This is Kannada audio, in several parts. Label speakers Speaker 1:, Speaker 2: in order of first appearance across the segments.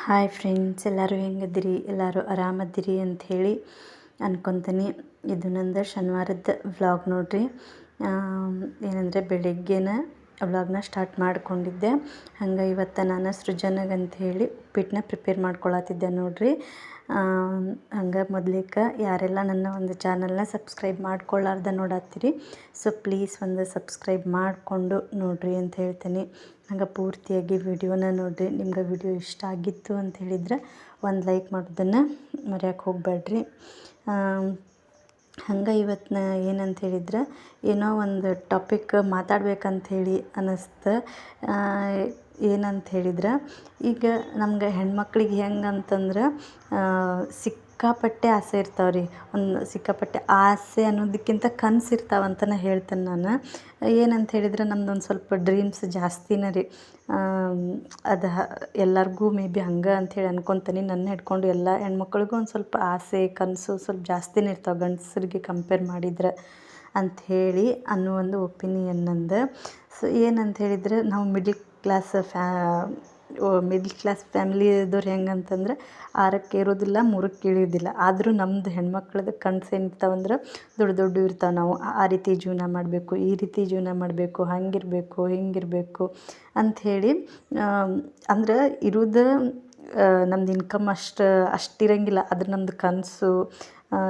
Speaker 1: ಹಾಯ್ ಫ್ರೆಂಡ್ಸ್, ಎಲ್ಲರೂ ಹೆಂಗದಿರಿ? ಎಲ್ಲರೂ ಆರಾಮದಿರಿ ಅಂಥೇಳಿ ಅನ್ಕೊತೀನಿ. ಇದು ನಂದು ಶನಿವಾರದ ವ್ಲಾಗ್ ನೋಡ್ರಿ. ಏನಂದರೆ ಬೆಳಗ್ಗೆನ ವ್ಲಾಗ್ನ ಸ್ಟಾರ್ಟ್ ಮಾಡ್ಕೊಂಡಿದ್ದೆ. ಹಂಗೆ ಇವತ್ತು ನಾನು ಸೃಜನಗಂಥೇಳಿ ಉಪ್ಪಿಟ್ಟನ್ನ ಪ್ರಿಪೇರ್ ಮಾಡ್ಕೊಳತ್ತಿದ್ದೆ ನೋಡ್ರಿ. ಹಂಗೆ ಮೊದಲಿಗೆ ಯಾರೆಲ್ಲ ನನ್ನ ಒಂದು ಚಾನಲ್ನ ಸಬ್ಸ್ಕ್ರೈಬ್ ಮಾಡ್ಕೊಳ್ಳಾರ್ದ ನೋಡತ್ತೀರಿ, ಸೊ ಪ್ಲೀಸ್ ಒಂದು ಸಬ್ಸ್ಕ್ರೈಬ್ ಮಾಡಿಕೊಂಡು ನೋಡ್ರಿ ಅಂತ ಹೇಳ್ತೀನಿ. ಹಂಗೆ ಪೂರ್ತಿಯಾಗಿ ವಿಡಿಯೋನ ನೋಡಿರಿ. ನಿಮ್ಗೆ ವಿಡಿಯೋ ಇಷ್ಟ ಆಗಿತ್ತು ಅಂತ ಹೇಳಿದ್ರೆ ಒಂದು ಲೈಕ್ ಮಾಡೋದನ್ನು ಮರೆಯೋಕೆ ಹೋಗಬೇಡ್ರಿ. ಹಂಗೆ ಇವತ್ತು ಏನಂತ ಹೇಳಿದ್ರೆ ಏನೋ ಒಂದು ಟಾಪಿಕ್ ಮಾತಾಡ್ಬೇಕಂಥೇಳಿ ಅನ್ನಿಸ್ತು. ಏನಂತ ಹೇಳಿದ್ರೆ, ಈಗ ನಮ್ಗೆ ಹೆಣ್ಮಕ್ಳಿಗೆ ಹೆಂಗಂತಂದ್ರೆ ಸಿಕ್ಕಾಪಟ್ಟೆ ಆಸೆ ಇರ್ತಾವೆ ರೀ. ಸಿಕ್ಕಾಪಟ್ಟೆ ಆಸೆ ಅನ್ನೋದಕ್ಕಿಂತ ಕನಸು ಇರ್ತಾವಂತನೇ ಹೇಳ್ತೇನೆ ನಾನು. ಏನಂತ ಹೇಳಿದ್ರೆ ನಮ್ದೊಂದು ಸ್ವಲ್ಪ ಡ್ರೀಮ್ಸ್ ಜಾಸ್ತಿನೇ ರೀ. ಅದು ಎಲ್ಲರಿಗೂ ಮೇ ಬಿ ಹಂಗೆ ಅಂಥೇಳಿ ಅನ್ಕೊತೀನಿ. ನನ್ನ ಹಿಡ್ಕೊಂಡು ಎಲ್ಲ ಹೆಣ್ಮಕ್ಳಿಗೂ ಒಂದು ಸ್ವಲ್ಪ ಆಸೆ ಕನಸು ಸ್ವಲ್ಪ ಜಾಸ್ತಿನೇ ಇರ್ತಾವೆ ಗಂಡಸರಿಗೆ ಕಂಪೇರ್ ಮಾಡಿದ್ರೆ ಅಂಥೇಳಿ ಅನ್ನೋ ಒಂದು ಒಪಿನಿಯನ್ ನಂದು. ಸೊ ಏನಂತ ಹೇಳಿದರೆ, ನಾವು ಮಿಡ್ಲ್ ಕ್ಲಾಸ್ ಫ್ಯಾಮಿಲಿ ಇದ್ದವ್ರು ಹೆಂಗಂತಂದ್ರೆ 6ಕ್ಕೆ ಏರೋದಿಲ್ಲ 3ಕ್ಕೆ ಇಳಿಯೋದಿಲ್ಲ. ಆದರೂ ನಮ್ಮದು ಹೆಣ್ಮಕ್ಳದ್ದು ಕನಸು ಏನಿರ್ತಾವಂದ್ರೆ ದೊಡ್ಡ ಇರ್ತಾವೆ. ನಾವು ಆ ರೀತಿ ಜೀವನ ಮಾಡಬೇಕು, ಈ ರೀತಿ ಜೀವನ ಮಾಡಬೇಕು, ಹಂಗಿರಬೇಕು ಹಿಂಗಿರಬೇಕು ಅಂಥೇಳಿ. ಅಂದ್ರೆ ಇರೋದು ನಮ್ದು ಇನ್ಕಮ್ ಅಷ್ಟಿರಂಗಿಲ್ಲ. ಆದ್ರೆ ನಮ್ಮದು ಕನಸು,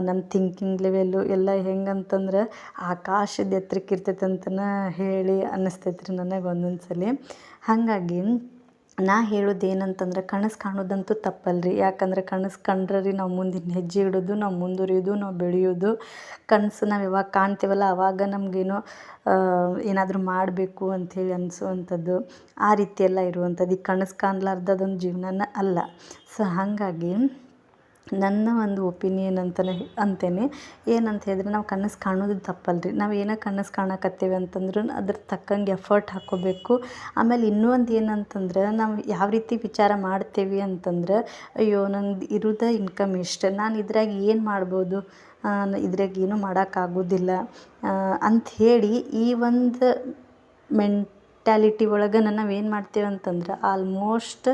Speaker 1: ನಮ್ಮ ಥಿಂಕಿಂಗ್ ಲೆವೆಲ್ಲು ಎಲ್ಲ ಹೆಂಗಂತಂದ್ರೆ ಆಕಾಶದ ಎತ್ತರಕ್ಕೆ ಇರ್ತೈತೆ ಅಂತಲೇ ಹೇಳಿ ಅನ್ನಿಸ್ತೈತೆ ರೀ ನನಗೆ ಒಂದೊಂದು ಸಲ. ಹಾಗಾಗಿ ನಾ ಹೇಳೋದು ಏನಂತಂದ್ರೆ, ಕನಸು ಕಾಣೋದಂತೂ ತಪ್ಪಲ್ರಿ. ಯಾಕಂದ್ರೆ ಕನಸು ಕಂಡ್ರೆ ರೀ ನಾವು ಮುಂದಿನ ಹೆಜ್ಜೆ ಇಡೋದು, ನಾವು ಮುಂದುವರಿಯೋದು, ನಾವು ಬೆಳೆಯೋದು. ಕನಸು ನಾವು ಯಾವಾಗ ಕಾಣ್ತೀವಲ್ಲ ಆವಾಗ ನಮಗೇನೋ ಏನಾದರೂ ಮಾಡಬೇಕು ಅಂಥೇಳಿ ಅನಿಸುವಂಥದ್ದು, ಆ ರೀತಿಯೆಲ್ಲ ಇರುವಂಥದ್ದು. ಈ ಕನಸು ಕಾಣಲಾರ್ದದೊಂದು ಜೀವನನ ಅಲ್ಲ. ಸೊ ಹಾಗಾಗಿ ನನ್ನ ಒಂದು ಒಪಿನಿಯನ್ ಅಂತೇನೆ. ಏನಂತ ಹೇಳಿದ್ರೆ, ನಾವು ಕನಸು ಕಾಣೋದು ತಪ್ಪಲ್ರಿ. ನಾವು ಏನೋ ಕನಸು ಕಾಣಕತ್ತೇವೆ ಅಂತಂದ್ರೂ ಅದ್ರ ತಕ್ಕಂಗೆ ಎಫರ್ಟ್ ಹಾಕ್ಕೋಬೇಕು. ಆಮೇಲೆ ಇನ್ನೂ ಒಂದು ಏನಂತಂದ್ರೆ, ನಾವು ಯಾವ ರೀತಿ ವಿಚಾರ ಮಾಡ್ತೇವೆ ಅಂತಂದ್ರೆ, ಅಯ್ಯೋ ನಂದು ಇರೋದೇ ಇನ್ಕಮ್ ಇಷ್ಟು, ನಾನು ಇದ್ರಾಗ ಏನು ಮಾಡ್ಬೋದು, ಇದ್ರಾಗ ಏನೂ ಮಾಡೋಕ್ಕಾಗೋದಿಲ್ಲ ಅಂಥೇಳಿ ಈ ಒಂದು ಮೆಂಟ್ಯಾಲಿಟಿ ಒಳಗೆ ನಾವೇನು ಮಾಡ್ತೇವೆ ಅಂತಂದ್ರೆ ಆಲ್ಮೋಸ್ಟ್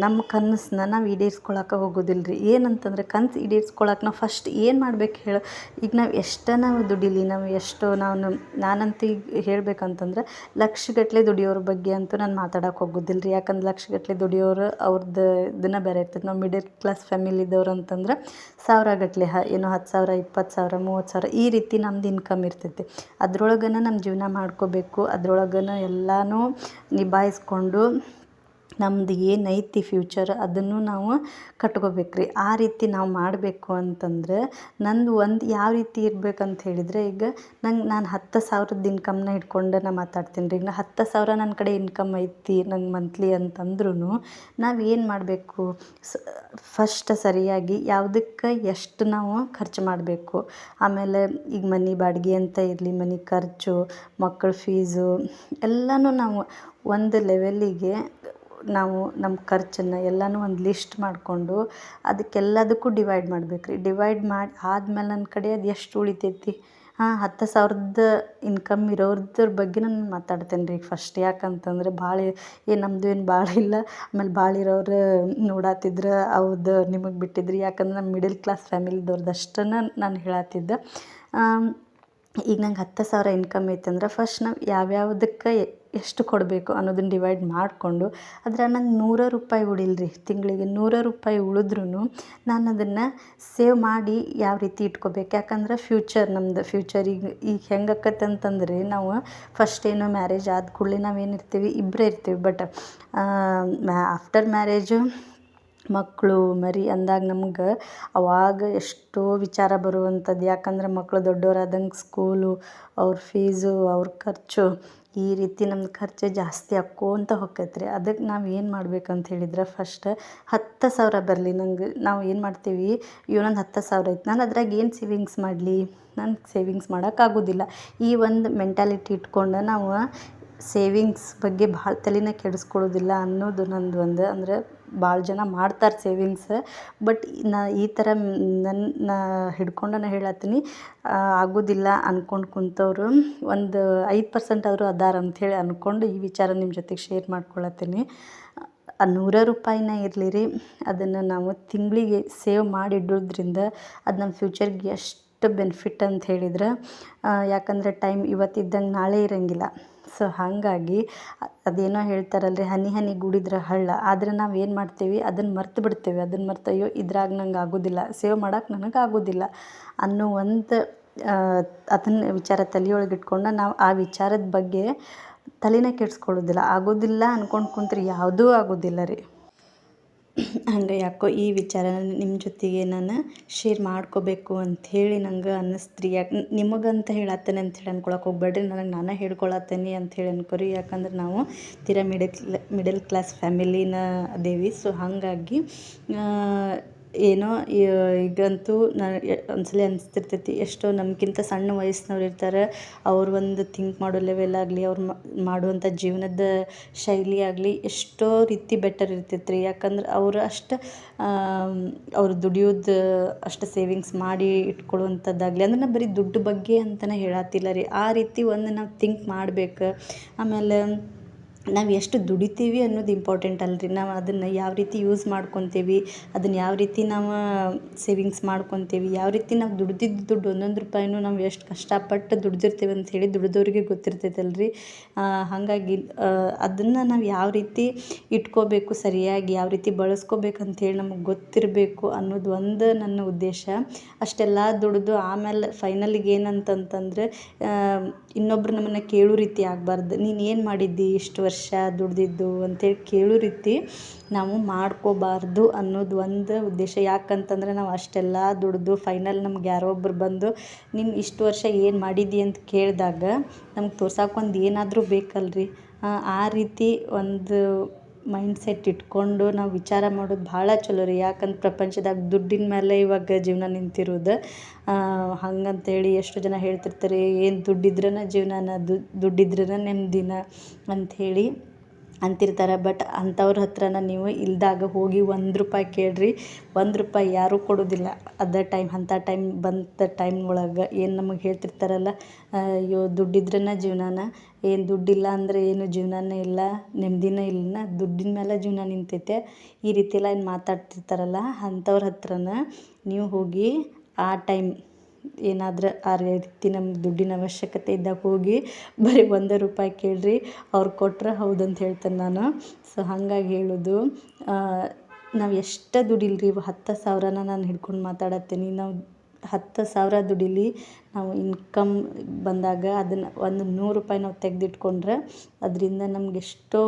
Speaker 1: ನಮ್ಮ ಕನಸನ್ನ ನಾವು ಈಡೇರಿಸ್ಕೊಳಕ್ಕೆ ಹೋಗೋದಿಲ್ಲ ರೀ. ಏನಂತಂದ್ರೆ ಕನಸು ಈಡೇರಿಸ್ಕೊಳಕ್ಕೆ ನಾವು ಫಸ್ಟ್ ಏನು ಮಾಡ್ಬೇಕು ಹೇಳು. ಈಗ ನಾವು ದುಡೀಲಿ, ನಾನಂತೂ ಈಗ ಹೇಳಬೇಕಂತಂದ್ರೆ ಲಕ್ಷಗಟ್ಟಲೆ ದುಡಿಯೋರ ಬಗ್ಗೆ ಅಂತೂ ನಾನು ಮಾತಾಡೋಕೆ ಹೋಗೋದಿಲ್ಲ ರೀ. ಯಾಕಂದ್ರೆ ಲಕ್ಷಗಟ್ಟಲೆ ದುಡಿಯೋರು ಅವ್ರದ್ದು ಇದನ್ನು ಬೇರೆ ಇರ್ತೈತೆ. ನಾವು ಮಿಡಲ್ ಕ್ಲಾಸ್ ಫ್ಯಾಮಿಲಿದವ್ರು ಅಂತಂದ್ರೆ ಸಾವಿರಗಟ್ಟಲೆ ಏನೋ 10,000 20,000 30,000 ಈ ರೀತಿ ನಮ್ದು ಇನ್ಕಮ್ ಇರ್ತೈತಿ. ಅದ್ರೊಳಗನ ನಮ್ಮ ಜೀವನ ಮಾಡ್ಕೋಬೇಕು. ಅದ್ರೊಳಗನ ಎಲ್ಲನೂ ನಿಭಾಯಿಸ್ಕೊಂಡು ನಮ್ದು ಏನೈತಿ ಫ್ಯೂಚರ್ ಅದನ್ನು ನಾವು ಕಟ್ಕೋಬೇಕು ರೀ. ಆ ರೀತಿ ನಾವು ಮಾಡಬೇಕು ಅಂತಂದ್ರೆ ನಂದು ಒಂದು ಯಾವ ರೀತಿ ಇರ್ಬೇಕಂತ ಹೇಳಿದರೆ, ಈಗ ನಾನು 10,000 ಇನ್ಕಮ್ನ ಹಿಡ್ಕೊಂಡು ನಾನು ಮಾತಾಡ್ತೀನಿ ರೀ. ಈಗ 10,000 ನನ್ನ ಕಡೆ ಇನ್ಕಮ್ ಐತಿ ನಂಗೆ ಮಂತ್ಲಿ ಅಂತಂದ್ರೂ ನಾವು ಏನು ಮಾಡಬೇಕು, ಫಸ್ಟ್ ಸರಿಯಾಗಿ ಯಾವುದಕ್ಕೆ ಎಷ್ಟು ನಾವು ಖರ್ಚು ಮಾಡಬೇಕು. ಆಮೇಲೆ ಈಗ ಮನೆ ಬಾಡಿಗೆ ಅಂತ ಇರಲಿ, ಮನೆ ಖರ್ಚು, ಮಕ್ಕಳ ಫೀಸು ಎಲ್ಲನೂ ನಾವು ಒಂದು ಲೆವೆಲ್ಲಿಗೆ ನಾವು ನಮ್ಮ ಖರ್ಚನ್ನು ಎಲ್ಲನೂ ಒಂದು ಲಿಸ್ಟ್ ಮಾಡಿಕೊಂಡು ಅದಕ್ಕೆಲ್ಲದಕ್ಕೂ ಡಿವೈಡ್ ಮಾಡ್ಬೇಕು ರೀ. ಡಿವೈಡ್ ಮಾಡಿ ಆದಮೇಲೆ ನನ್ನ ಕಡೆ ಅದು ಎಷ್ಟು ಉಳಿತೈತಿ, 10,000 ಇನ್ಕಮ್ ಇರೋದ್ರ ಬಗ್ಗೆ ನಾನು ಮಾತಾಡ್ತೇನೆ ರೀ ಫಸ್ಟ್. ಯಾಕಂತಂದ್ರೆ ನಮ್ಮದು ಏನು ಭಾಳ ಇಲ್ಲ. ಆಮೇಲೆ ಭಾಳ ಇರೋರು ನೋಡತ್ತಿದ್ರೆ ಅವ್ರದ್ದು ನಿಮಗೆ ಬಿಟ್ಟಿದ್ರಿ. ಯಾಕಂದ್ರೆ ನಮ್ಮ ಮಿಡಲ್ ಕ್ಲಾಸ್ ಫ್ಯಾಮಿಲಿದವ್ರದ್ದು ಅಷ್ಟನ್ನು ನಾನು ಹೇಳತ್ತಿದ್ದೆ. ಈಗ ನಂಗೆ 10,000 ಇನ್ಕಮ್ ಐತಂದ್ರೆ ಫಸ್ಟ್ ನಾವು ಯಾವ್ಯಾವುದಕ್ಕೆ ಎಷ್ಟು ಕೊಡಬೇಕು ಅನ್ನೋದನ್ನು ಡಿವೈಡ್ ಮಾಡಿಕೊಂಡು ಅದ್ರ ನಂಗೆ ₹100 ಉಳಿಲ್ರಿ. ತಿಂಗಳಿಗೆ ₹100 ಉಳಿದ್ರೂ ನಾನು ಅದನ್ನು ಸೇವ್ ಮಾಡಿ ಯಾವ ರೀತಿ ಇಟ್ಕೋಬೇಕು. ಯಾಕಂದ್ರೆ ನಮ್ಮದು ಫ್ಯೂಚರ್ ಈಗ ಹೆಂಗಾಕತ್ತೆ ಅಂತಂದ್ರೆ, ನಾವು ಫಸ್ಟ್ ಏನೋ ಮ್ಯಾರೇಜ್ ಆದ ಕೂಡಲೇ ನಾವೇನಿರ್ತೀವಿ ಇಬ್ಬರೇ ಇರ್ತೀವಿ. ಬಟ್ ಆಫ್ಟರ್ ಮ್ಯಾರೇಜು ಮಕ್ಕಳು ಮರಿ ಅಂದಾಗ ನಮ್ಗೆ ಅವಾಗ ಎಷ್ಟೋ ವಿಚಾರ ಬರುವಂಥದ್ದು. ಯಾಕಂದ್ರೆ ಮಕ್ಕಳು ದೊಡ್ಡವರಾದಂಗೆ ಸ್ಕೂಲು, ಅವ್ರ ಫೀಸು, ಅವ್ರ ಖರ್ಚು, ಈ ರೀತಿ ನಮ್ದು ಖರ್ಚು ಜಾಸ್ತಿ ಆಕ್ಕೋಂತ ಹೊಕ್ಕೈತೆ ರೀ. ಅದಕ್ಕೆ ನಾವು ಏನು ಮಾಡ್ಬೇಕಂತ ಹೇಳಿದ್ರೆ, ಫಸ್ಟ್ 10,000 ಬರಲಿ ನಂಗೆ. ನಾವು ಏನು ಮಾಡ್ತೀವಿ, ನಂದು 10,000 ಐತೆ, ನಾನು ಅದ್ರಾಗ ಏನು ಸೇವಿಂಗ್ಸ್ ಮಾಡಲಿ, ನನಗೆ ಸೇವಿಂಗ್ಸ್ ಮಾಡೋಕ್ಕಾಗೋದಿಲ್ಲ. ಈ ಒಂದು ಮೆಂಟ್ಯಾಲಿಟಿ ಇಟ್ಕೊಂಡು ನಾವು ಸೇವಿಂಗ್ಸ್ ಬಗ್ಗೆ ಭಾಳ ತಲೆನೇ ಕೆಡಿಸ್ಕೊಳ್ಳೋದಿಲ್ಲ ಅನ್ನೋದು ನಂದು ಒಂದು. ಅಂದರೆ ಭಾಳ ಜನ ಮಾಡ್ತಾರೆ ಸೇವಿಂಗ್ಸ್, ಬಟ್ ಈ ಥರ ನನ್ನ ಹಿಡ್ಕೊಂಡು ಹೇಳತ್ತೀನಿ, ಆಗೋದಿಲ್ಲ ಅಂದ್ಕೊಂಡು ಕುಂತವರು ಒಂದು 5% ಆದರೂ ಅದಾರ ಅಂಥೇಳಿ ಅಂದ್ಕೊಂಡು ಈ ವಿಚಾರ ನಿಮ್ಮ ಜೊತೆಗೆ ಶೇರ್ ಮಾಡ್ಕೊಳತ್ತೀನಿ. ₹100 ಇರಲಿ ರೀ, ಅದನ್ನು ನಾವು ತಿಂಗಳಿಗೆ ಸೇವ್ ಮಾಡಿ ಇಡೋದ್ರಿಂದ ಅದು ನಮ್ಮ ಫ್ಯೂಚರ್ಗೆ ಎಷ್ಟು ಬೆನಿಫಿಟ್ ಅಂತ ಹೇಳಿದ್ರೆ, ಯಾಕಂದರೆ ಟೈಮ್ ಇವತ್ತಿದ್ದಂಗೆ ನಾಳೆ ಇರೋಂಗಿಲ್ಲ. ಸೊ ಹಾಗಾಗಿ ಅದೇನೋ ಹೇಳ್ತಾರಲ್ರಿ, ಹನಿ ಹನಿ ಗೂಡಿದ್ರೆ ಹಳ್ಳ. ಆದರೆ ನಾವು ಏನು ಮಾಡ್ತೀವಿ, ಅದನ್ನು ಮರ್ತು ಬಿಡ್ತೇವೆ. ಅದನ್ನು ಮರ್ತು ಅಯ್ಯೋ ಇದ್ರಾಗ ನಂಗೆ ಆಗೋದಿಲ್ಲ, ಸೇವ್ ಮಾಡೋಕೆ ನನಗೆ ಆಗೋದಿಲ್ಲ ಅನ್ನೋ ಒಂದು ಅದನ್ನು ವಿಚಾರ ತಲೆಯೊಳಗೆ ಇಟ್ಕೊಂಡು ನಾವು ಆ ವಿಚಾರದ ಬಗ್ಗೆ ತಲೆನೇ ಕೆಡಿಸ್ಕೊಳ್ಳೋದಿಲ್ಲ. ಆಗೋದಿಲ್ಲ ಅಂದ್ಕೊಂಡು ಕುಂತ್ರೆ ಯಾವುದೂ ಆಗೋದಿಲ್ಲ ರೀ. ಹಂಗೆ ಯಾಕೋ ಈ ವಿಚಾರನ ನಿಮ್ಮ ಜೊತೆಗೆ ನಾನು ಶೇರ್ ಮಾಡ್ಕೋಬೇಕು ಅಂಥೇಳಿ ನಂಗೆ ಅನ್ನಿಸ್ತು ರೀ. ಯಾಕೆ ನಿಮಗಂತ ಹೇಳತ್ತೇನೆ ಅಂಥೇಳಿ ಅನ್ಕೊಳಕ್ಕೆ ಹೋಗ್ಬೇಡ್ರಿ, ನನಗೆ ನಾನೇ ಹೇಳ್ಕೊಳತ್ತೇನೆ ಅಂಥೇಳಿ ಅನ್ಕೋರಿ. ಯಾಕಂದ್ರೆ ನಾವು ತೀರಾ ಮಿಡಲ್ ಕ್ಲಾಸ್ ಫ್ಯಾಮಿಲಿನ ಅದೇವಿ. ಸೊ ಹಾಗಾಗಿ ಏನೋ ಈಗಂತೂ ಒಂದ್ಸಲ ಅನಿಸ್ತಿರ್ತೈತಿ, ಎಷ್ಟೋ ನಮಗಿಂತ ಸಣ್ಣ ವಯಸ್ಸಿನವ್ರು ಇರ್ತಾರೆ, ಅವ್ರು ಒಂದು ಥಿಂಕ್ ಮಾಡೋ ಲೆವೆಲ್ ಆಗಲಿ, ಅವ್ರು ಮಾಡುವಂಥ ಜೀವನದ ಶೈಲಿ ಆಗಲಿ ಎಷ್ಟೋ ರೀತಿ ಬೆಟರ್ ಇರ್ತೈತೆ ರೀ. ಯಾಕಂದ್ರೆ ಅವರು ಅಷ್ಟು ಅವ್ರು ದುಡಿಯೋದು ಅಷ್ಟು ಸೇವಿಂಗ್ಸ್ ಮಾಡಿ ಇಟ್ಕೊಳ್ಳುವಂಥದ್ದಾಗಲಿ, ಅಂದ್ರೆ ನಾನು ಬರೀ ದುಡ್ಡು ಬಗ್ಗೆ ಅಂತಲೇ ಹೇಳತ್ತಿಲ್ಲ ರೀ. ಆ ರೀತಿ ಒಂದು ನಾವು ಥಿಂಕ್ ಮಾಡ್ಬೇಕು. ಆಮೇಲೆ ನಾವು ಎಷ್ಟು ದುಡಿತೀವಿ ಅನ್ನೋದು ಇಂಪಾರ್ಟೆಂಟ್ ಅಲ್ರಿ. ನಾವು ಅದನ್ನು ಯಾವ ರೀತಿ ಯೂಸ್ ಮಾಡ್ಕೊತೀವಿ, ಅದನ್ನು ಯಾವ ರೀತಿ ನಾವು ಸೇವಿಂಗ್ಸ್ ಮಾಡ್ಕೊತೀವಿ, ಯಾವ ರೀತಿ ನಾವು ದುಡ್ದಿದ್ದು ದುಡ್ಡು ಒಂದೊಂದು ರೂಪಾಯಿನೂ ನಾವು ಎಷ್ಟು ಕಷ್ಟಪಟ್ಟು ದುಡ್ದಿರ್ತೀವಿ ಅಂಥೇಳಿ ದುಡ್ದವ್ರಿಗೆ ಗೊತ್ತಿರ್ತೈತಲ್ರಿ. ಹಾಗಾಗಿ ಅದನ್ನು ನಾವು ಯಾವ ರೀತಿ ಇಟ್ಕೋಬೇಕು, ಸರಿಯಾಗಿ ಯಾವ ರೀತಿ ಬಳಸ್ಕೋಬೇಕಂಥೇಳಿ ನಮಗೆ ಗೊತ್ತಿರಬೇಕು ಅನ್ನೋದು ಒಂದು ನನ್ನ ಉದ್ದೇಶ. ಅಷ್ಟೆಲ್ಲ ದುಡಿದು ಆಮೇಲೆ ಫೈನಲಿಗೆ ಏನಂತಂತಂದರೆ ಇನ್ನೊಬ್ರು ನಮ್ಮನ್ನು ಕೇಳೋ ರೀತಿ ಆಗಬಾರ್ದು. ನೀನು ಏನು ಮಾಡಿದ್ದಿ ಇಷ್ಟು ವರ್ಷ ದುಡ್ದಿದ್ದು ಅಂತೇಳಿ ಕೇಳೋ ರೀತಿ ನಾವು ಮಾಡ್ಕೋಬಾರ್ದು ಅನ್ನೋದು ಒಂದು ಉದ್ದೇಶ. ಯಾಕಂತಂದರೆ ನಾವು ಅಷ್ಟೆಲ್ಲ ದುಡ್ದು ಫೈನಲ್ ನಮ್ಗೆ ಯಾರೋ ಒಬ್ರು ಬಂದು ನೀನು ಇಷ್ಟು ವರ್ಷ ಏನು ಮಾಡಿದ್ದಿ ಅಂತ ಕೇಳಿದಾಗ ನಮ್ಗೆ ತೋರ್ಸಕ್ಕೆ ಒಂದು ಏನಾದರೂ ಬೇಕಲ್ರಿ. ಆ ರೀತಿ ಒಂದು ಮೈಂಡ್ಸೆಟ್ ಇಟ್ಕೊಂಡು ನಾವು ವಿಚಾರ ಮಾಡೋದು ಭಾಳ ಚಲೋ ರೀ. ಯಾಕಂದ್ರೆ ಪ್ರಪಂಚದಾಗ ದುಡ್ಡಿನ ಮೇಲೆ ಇವಾಗ ಜೀವನ ನಿಂತಿರೋದು. ಹಂಗಂತೇಳಿ ಎಷ್ಟು ಜನ ಹೇಳ್ತಿರ್ತಾರೆ, ಏನು ದುಡ್ಡಿದ್ರೇ ಜೀವನನ, ದುಡ್ಡಿದ್ರೇ ನೆಮ್ಮದಿನ ಅಂಥೇಳಿ ಅಂತಿರ್ತಾರೆ. ಬಟ್ ಅಂಥವ್ರ ಹತ್ರನ ನೀವು ಇಲ್ದಾಗ ಹೋಗಿ ₹1 ಕೇಳಿರಿ, ₹1 ಯಾರೂ ಕೊಡೋದಿಲ್ಲ. ಅಂಥ ಟೈಮ್ ಬಂದ ಟೈಮ್ ಒಳಗೆ ಏನು ನಮಗೆ ಹೇಳ್ತಿರ್ತಾರಲ್ಲ, ಅಯ್ಯೋ ದುಡ್ಡಿದ್ರೇ ಜೀವನನ, ಏನು ದುಡ್ಡಿಲ್ಲ ಅಂದರೆ ಏನು ಜೀವನನೇ ಇಲ್ಲ, ನೆಮ್ಮದಿನೇ ಇಲ್ಲ, ದುಡ್ಡಿನ ಮೇಲೆ ಜೀವನ ನಿಂತೈತೆ, ಈ ರೀತಿ ಎಲ್ಲ ಏನು ಮಾತಾಡ್ತಿರ್ತಾರಲ್ಲ, ಅಂಥವ್ರ ಹತ್ರನ ನೀವು ಹೋಗಿ ಆ ಟೈಮ್ ಏನಾದರೂ ಆ ರೀತಿ ನಮ್ಗೆ ದುಡ್ಡಿನ ಅವಶ್ಯಕತೆ ಇದ್ದಾಗ ಹೋಗಿ ಬರೀ ₹1 ಕೇಳಿರಿ, ಅವ್ರು ಕೊಟ್ರೆ ಹೌದಂತ ಹೇಳ್ತೇನೆ ನಾನು. ಸೊ ಹಾಗಾಗಿ ಹೇಳೋದು, ನಾವು ಎಷ್ಟು ದುಡಿಲ್ರಿ, 10,000ನ ನಾನು ಹಿಡ್ಕೊಂಡು ಮಾತಾಡತ್ತೀನಿ. ನಾವು 10,000 ದುಡಿಲಿ, ನಾವು ಇನ್ಕಮ್ ಬಂದಾಗ ಅದನ್ನು ಒಂದು ₹100 ನಾವು ತೆಗೆದಿಟ್ಕೊಂಡ್ರೆ ಅದರಿಂದ ನಮ್ಗೆ ಎಷ್ಟೋ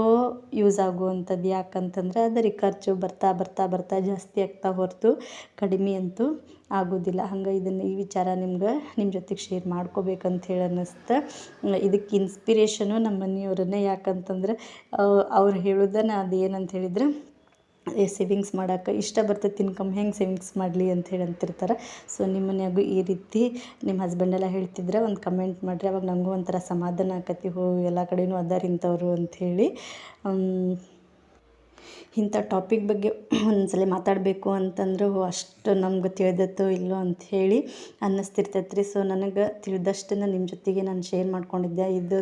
Speaker 1: ಯೂಸ್ ಆಗುವಂಥದ್ದು. ಯಾಕಂತಂದರೆ ಅದರಿಗೆ ಖರ್ಚು ಬರ್ತಾ ಬರ್ತಾ ಬರ್ತಾ ಜಾಸ್ತಿ ಆಗ್ತಾ ಹೊರತು ಕಡಿಮೆ ಅಂತೂ ಆಗೋದಿಲ್ಲ. ಹಂಗೆ ಈ ವಿಚಾರ ನಿಮ್ಮ ಜೊತೆಗೆ ಶೇರ್ ಮಾಡ್ಕೋಬೇಕಂತ ಹೇಳಿ ಅನ್ನಿಸ್ತು. ಇದಕ್ಕೆ ಇನ್ಸ್ಪಿರೇಷನು ನಮ್ಮ ಮನೆಯವ್ರನ್ನೇ. ಯಾಕಂತಂದ್ರೆ ಅವ್ರು ಹೇಳೋದನ್ನ ಅದು ಏನಂತ ಹೇಳಿದ್ರೆ, ಸೇವಿಂಗ್ಸ್ ಮಾಡೋಕೆ ಇಷ್ಟ ಬರ್ತೈತಿ ಇನ್ಕಮ್, ಹೆಂಗೆ ಸೇವಿಂಗ್ಸ್ ಮಾಡಲಿ ಅಂಥೇಳಿ ಅಂತಿರ್ತಾರೆ. ಸೊ ನಿಮ್ಮ ಮನ್ಯಾಗೂ ಈ ರೀತಿ ನಿಮ್ಮ ಹಸ್ಬೆಂಡೆಲ್ಲ ಹೇಳ್ತಿದ್ರೆ ಒಂದು ಕಮೆಂಟ್ ಮಾಡಿರಿ, ಅವಾಗ ನನಗೂ ಒಂಥರ ಸಮಾಧಾನ ಆಕತಿ. ಎಲ್ಲ ಕಡೆಯೂ ಅದಾರ ಇಂಥವ್ರು ಅಂಥೇಳಿ. ಇಂಥ ಟಾಪಿಕ್ ಬಗ್ಗೆ ಒಂದ್ಸಲ ಮಾತಾಡಬೇಕು ಅಂತಂದ್ರೆ ಅಷ್ಟು ನಮ್ಗೆ ತಿಳಿದತ್ತೋ ಇಲ್ಲೋ ಅಂಥೇಳಿ ಅನ್ನಿಸ್ತಿರ್ತೈತೆ ರೀ. ಸೊ ನನಗೆ ತಿಳಿದಷ್ಟನ್ನು ನಿಮ್ಮ ಜೊತೆಗೆ ನಾನು ಶೇರ್ ಮಾಡ್ಕೊಂಡಿದ್ದೆ. ಇದು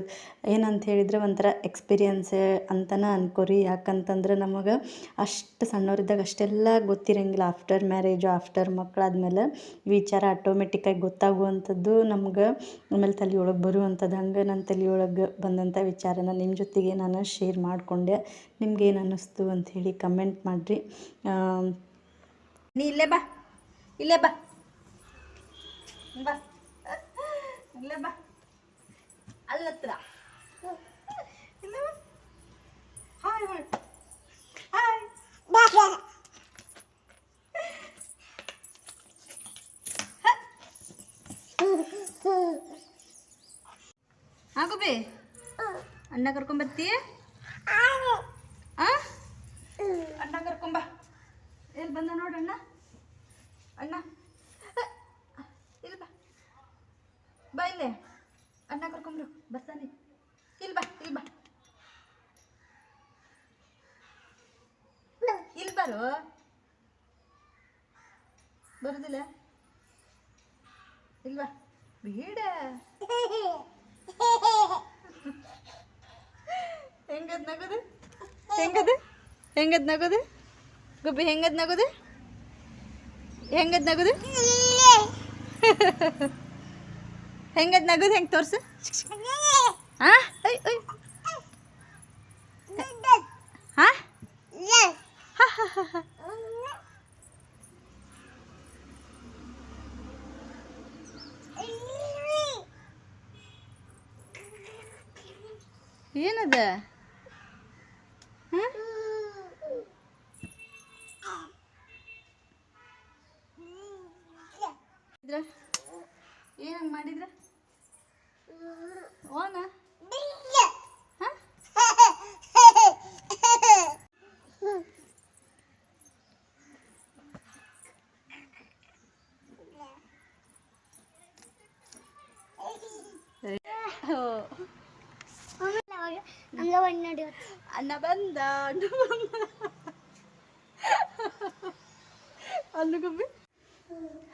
Speaker 1: ಏನಂತ ಹೇಳಿದರೆ ಒಂಥರ ಎಕ್ಸ್ಪೀರಿಯನ್ಸ್ ಅಂತಲೇ ಅನ್ಕೋರಿ. ಯಾಕಂತಂದ್ರೆ ನಮಗೆ ಅಷ್ಟು ಸಣ್ಣವರಿದ್ದಾಗ ಅಷ್ಟೆಲ್ಲ ಗೊತ್ತಿರೋಂಗಿಲ್ಲ. ಆಫ್ಟರ್ ಮ್ಯಾರೇಜು, ಆಫ್ಟರ್ ಮಕ್ಕಳಾದ್ಮೇಲೆ ವಿಚಾರ ಆಟೋಮೆಟಿಕ್ಕಾಗಿ ಗೊತ್ತಾಗುವಂಥದ್ದು ನಮ್ಗೆ, ಆಮೇಲೆ ತಲೆಯೊಳಗೆ ಬರುವಂಥದ್ದು. ಹಂಗೆ ನನ್ನ ತಲೆಯೊಳಗೆ ಬಂದಂಥ ವಿಚಾರನ ನಿಮ್ಮ ಜೊತೆಗೆ ನಾನು ಶೇರ್ ಮಾಡಿಕೊಂಡೆ. ನಿಮ್ಗೇನು ಅನ್ನಿಸ್ತು ಅಂಥೇಳಿ ಕಮೆಂಟ್ ಮಾಡಿರಿ.
Speaker 2: ನೀ ಇಲ್ಲೇ ಬಾ, ಇಲ್ಲೇ ಬಾ, ಬಾ, ಇಲ್ಲೇ ಬಾ, ಅಲ್ಲತ್ರ ಇಲ್ಲೇ ಬಾ. Hi hi hi. ಆಗು ಬೇ, ಅಣ್ಣ ಕರ್ಕೊಂಬರ್ತೀಯ? ಅಣ್ಣ ಕರ್ಕೊಂಬ. ಎಲ್ಲಿ ಬಂದ ನೋಡಣ್ಣ, ಅಣ್ಣ ಇಲ್ಲಿ ಬಾ, ಬಾ ಇಲ್ಲೇ, ಅಣ್ಣ ಕರ್ಕೊಂಬ್ರು ಬರ್ತಾನೆ. ಇಲ್ಲಿ ಬಾ, ಇಲ್ಲಿ ಬಾ, ಇಲ್ಲಿ ಬರು. ಬರುದಿಲ್ಲ, ಇಲ್ವಾ ಬೇಡ. ಹೆಂಗದ ನಗದು, ಹೆಂಗದು ಹೆಂಗದ್ ನಗೋದು ಗುಬ್ಬಿ ಹೆಂಗದ್ ನಗೋದು ಹೆಂಗದ್ ನಗೋದು ಹೆಂಗದ್ ನಗೋದು ಹೆಂಗೆ ತೋರ್ಸು ಹಾಂ ಐ ಐ ಹಾಂ ಏನದ ಏನಂಗೆ ಮಾಡಿದ್ರ ಓನ ಅಣ್ಣ ಬಂದ ಅಲ್ಲ ಗುಬ್ಬಿ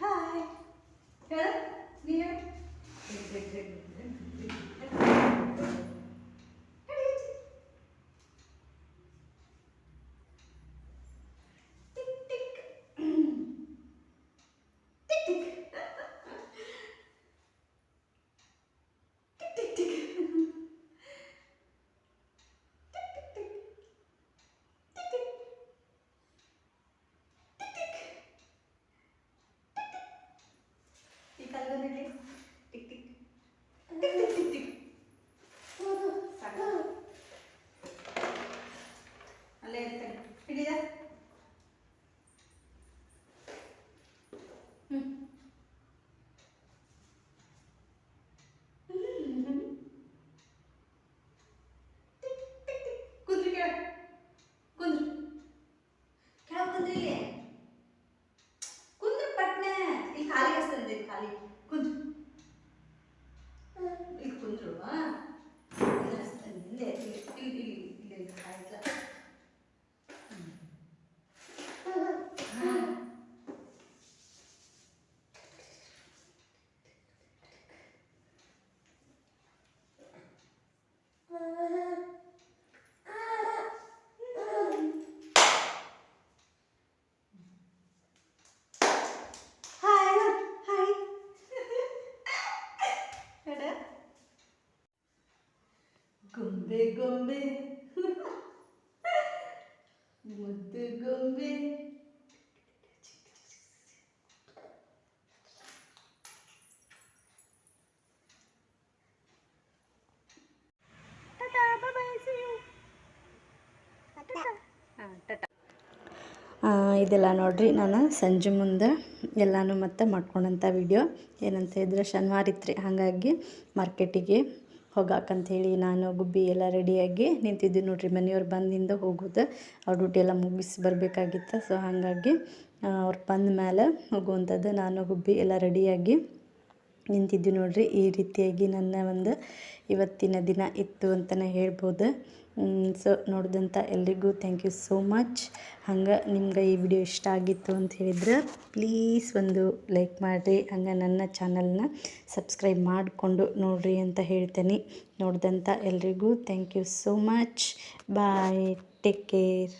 Speaker 2: ಹಾಯ್ ಹೇಳ ನೀನು ಅಲ್ಲೇ ಇರ್ತಾನೆ ಹಿಡಿದ ಕುಂದ್ರಿ ಕೆಳ ಕುಂದ್ರಿ ಕೆಳ ಕುಂದ್ರಿ ಇಲ್ಲಿ ಕುಂದ್ರ ಪಟ್ನೆ ಈ ಖಾಲಿ ಹಸ್ತಂದೆ ಖಾಲಿ ಕುಂದ್ರು ಇಲ್ಲಿ ಕುಂದ್ರು ಹಿಂದೆ ಇಲ್ಲಿ ಆಯ್ತಲ್ಲ ಗೊಂಬೆ ಗೊಂಬೆ ಮುದ್ದು ಗೊಂಬೆ tata bye bye see you tata ಇದೆಲ್ಲ ನೋಡ್ರಿ ನಾನು ಸಂಜೆ ಮುಂದೆ ಎಲ್ಲನೂ ಮತ್ತೆ ಮಾಡ್ಕೊಂಡಂಥ ವಿಡಿಯೋ ಏನಂತ ಇದ್ರೆ ಶನಿವಾರ ಇತ್ತು ಹಾಗಾಗಿ ಮಾರ್ಕೆಟಿಗೆ ಹೋಗಾಕಂಥೇಳಿ ನಾನು ಗುಬ್ಬಿ ಎಲ್ಲ ರೆಡಿಯಾಗಿ ನಿಂತಿದ್ದೆ ನೋಡ್ರಿ. ಮನೆಯವ್ರು ಬಂದಿಂದ ಹೋಗೋದು ಅವ್ರ ಡ್ಯೂಟಿ ಎಲ್ಲ ಮುಗಿಸಿ ಬರಬೇಕಾಗಿತ್ತು. ಸೊ ಹಾಗಾಗಿ ಅವ್ರು ಬಂದ ಮೇಲೆ ಹೋಗುವಂಥದ್ದು. ನಾನು ಗುಬ್ಬಿ ಎಲ್ಲ ರೆಡಿಯಾಗಿ ನಿಂತಿದ್ವಿ ನೋಡ್ರಿ. ಈ ರೀತಿಯಾಗಿ ನನ್ನ ಒಂದು ಇವತ್ತಿನ ದಿನ ಇತ್ತು ಅಂತಲೇ ಹೇಳ್ಬೋದು. ಸೊ ನೋಡಿದಂಥ ಎಲ್ರಿಗೂ ಥ್ಯಾಂಕ್ ಯು ಸೋ ಮಚ್. ಹಂಗೆ ನಿಮ್ಗೆ ಈ ವಿಡಿಯೋ ಇಷ್ಟ ಆಗಿತ್ತು ಅಂತ ಹೇಳಿದ್ರೆ ಪ್ಲೀಸ್ ಒಂದು ಲೈಕ್ ಮಾಡಿರಿ. ಹಂಗೆ ನನ್ನ ಚಾನಲ್ನ ಸಬ್ಸ್ಕ್ರೈಬ್ ಮಾಡಿಕೊಂಡು ನೋಡಿರಿ ಅಂತ ಹೇಳ್ತೇನೆ. ನೋಡಿದಂಥ ಎಲ್ರಿಗೂ thank you so much. Bye, take care.